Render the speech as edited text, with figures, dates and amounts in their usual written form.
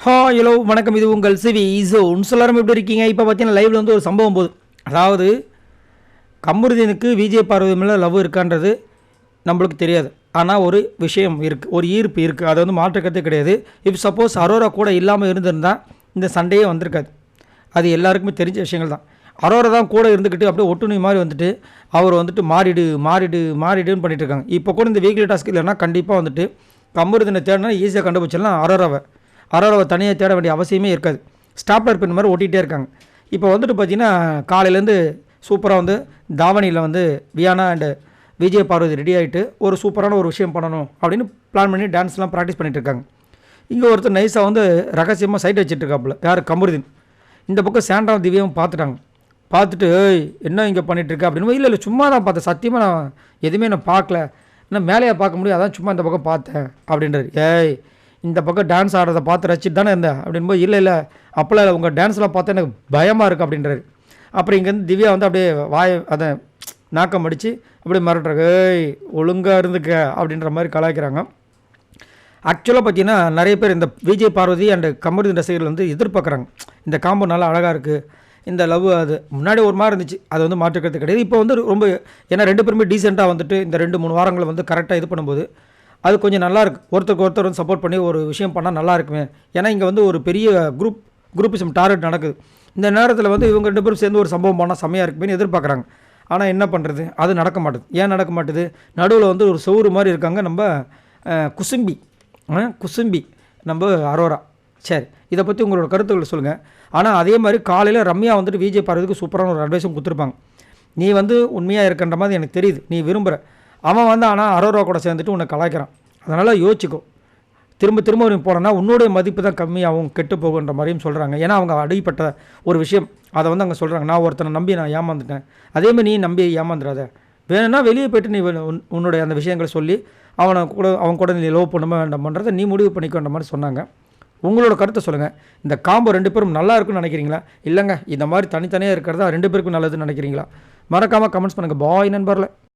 Hello வணக்கம். இது உங்கள் சிவி ஸோன். எல்லாரும் எப்படி இருக்கீங்க? இப்போ பார்த்தீங்கன்னா லைவில் வந்து ஒரு சம்பவம் போகுது. அதாவது கமருதீனுக்கு விஜய் பார்வதி மேலே லவ் இருக்கான்றது நம்மளுக்கு தெரியாது. ஆனால் ஒரு விஷயம் இருக்குது, ஒரு ஈர்ப்பு இருக்குது. அது வந்து மாற்றுக்கிறதே கிடையாது. இஃப் சப்போஸ் அரோரா கூட இல்லாமல் இருந்திருந்தால் இந்த சண்டையே வந்திருக்காது. அது எல்லாருக்குமே தெரிஞ்ச விஷயங்கள் தான். அரோரா தான் கூட இருந்துக்கிட்டு அப்படியே ஒட்டுணி மாதிரி வந்துட்டு அவர் வந்துட்டு மாறிடுன்னு பண்ணிட்டு இருக்காங்க. இப்போ கூட இந்த வீக்லி டாஸ்க் இல்லைன்னா கண்டிப்பாக வந்துட்டு கமருதீனை தேடினா ஈஸியாக கண்டுபிடிச்சிடலாம். அரோராவை தனியாக தேட வேண்டிய அவசியமே இருக்காது. ஸ்டாப்லர் பின் மாதிரி ஓட்டிகிட்டே இருக்காங்க. இப்போ வந்துட்டு பார்த்தீங்கன்னா காலையிலேருந்து சூப்பராக வந்து தாவணியில் வந்து வியானா அண்டு விஜய் பார்வதி ரெடி ஆகிட்டு ஒரு சூப்பரான ஒரு விஷயம் பண்ணணும் அப்படின்னு பிளான் பண்ணி டான்ஸ்லாம் ப்ராக்டிஸ் பண்ணிகிட்டு இருக்காங்க. இங்கே ஒருத்தர் நைஸாக வந்து ரகசியமாக சைட் வச்சுட்டு இருக்காப்புல. யார்? கமருதீன். இந்த பக்கம் சாண்டாவும் திவ்யாவும் பார்த்துட்டாங்க. பார்த்துட்டு என்ன இங்கே பண்ணிகிட்ருக்க அப்படின்னு. இல்லை சும்மா தான் பார்த்தேன், சத்தியமாக நான் எதுவுமே பார்க்கல, இன்னும் மேலேயே பார்க்க முடியும், அதான் சும்மா இந்த பக்கம் பார்த்தேன் அப்படின்றாரு. இந்த பக்கம் டான்ஸ் ஆடுறதை பார்த்து ரசிச்சுட்டு தானே இருந்தேன் அப்படின்போது இல்லை அப்போல்லாம் இல்லை, உங்கள் டான்ஸ்லாம் பார்த்தா எனக்கு பயமாக இருக்குது அப்படின்றாரு. அப்புறம் இங்கேருந்து திவ்யா வந்து அப்படியே அதை நாக்கம் அடித்து அப்படியே மிரட்டுறாங்க. ஒழுங்காக இருந்துக்க அப்படின்ற மாதிரி கலாய்க்கிறாங்க. ஆக்சுவலாக பார்த்தீங்கன்னா நிறைய பேர் இந்த விஜய் பார்வதி அண்ட் கமருதீன் ரசிகர்கள் வந்து எதிர்பார்க்குறாங்க. இந்த காம்போ நல்லா அழகாக இருக்குது, இந்த லவ் அது முன்னாடி ஒரு மாதிரி இருந்துச்சு, அது வந்து மாற்றுக்கிறது கிடையாது. இப்போ வந்து ரொம்ப ஏன்னா ரெண்டு பேருமே டீசெண்டாக வந்துட்டு இந்த 2-3 வாரங்களை வந்து கரெக்டாக இது பண்ணும்போது அது கொஞ்சம் நல்லாயிருக்கு. ஒருத்தருக்கு ஒருத்தர் வந்து சப்போர்ட் பண்ணி ஒரு விஷயம் பண்ணால் நல்லா இருக்குமே. ஏன்னா இங்கே வந்து ஒரு பெரிய குரூப்பிசம் டார்கெட் நடக்குது. இந்த நேரத்தில் வந்து இவங்க 2 பேரும் சேர்ந்து ஒரு சம்பவம் பண்ணால் செம்மையாக இருக்குமே எதிர்பார்க்குறாங்க. ஆனால் என்ன பண்ணுறது, அது நடக்க மாட்டுது. ஏன் நடக்க மாட்டுது? நடுவில் வந்து ஒரு சவுறு மாதிரி இருக்காங்க நம்ம குசும்பி நம்ம அரோரா. சரி, இதை பற்றி உங்களோட கருத்துக்களை சொல்லுங்கள். ஆனால் அதே மாதிரி காலையில் ரம்யா வந்துட்டு விஜய் பார்வதிக்கு சூப்பரான ஒரு அட்வைஸும் கொடுத்துருப்பாங்க. நீ வந்து உண்மையாக இருக்கின்ற மாதிரி எனக்கு தெரியுது, நீ விரும்புகிற. அவன் வந்து ஆனால் அரோரா கூட சேர்ந்துட்டு உன்னை கலாய்க்கிறான். அதனால் யோசிச்சுக்கோ, திரும்ப நீ போனோன்னா உன்னுடைய மதிப்பு தான் கம்மியாகவும் கெட்டு போகுன்ற மாதிரியும் சொல்கிறாங்க. ஏன்னா அவங்க அடிப்பட்ட ஒரு விஷயம் அதை வந்து அங்கே சொல்கிறாங்க. நான் ஒருத்தனை நம்பி நான் ஏமாந்துட்டேன், அதேமாதிரி நீ நம்பி ஏமாந்துடாத. வேணும்னா வெளியே போய்ட்டு நீ உன்னுடைய அந்த விஷயங்களை சொல்லி அவன் கூட நீ லவ் பண்ண வேண்டாமன்றதை நீ முடிவு பண்ணிக்கோன்ற மாதிரி சொன்னாங்க. உங்களோட கருத்தை சொல்லுங்கள். இந்த காம்போ 2 பேரும் நல்லா இருக்குன்னு நினைக்கிறீங்களா, இல்லைங்க இந்த மாதிரி தனித்தனியாக இருக்கிறதா 2 பேருக்கும் நல்லதுன்னு நினைக்கிறீங்களா? மறக்காமல் கமெண்ட்ஸ் பண்ணுங்கள். பாய் நண்பர்ல.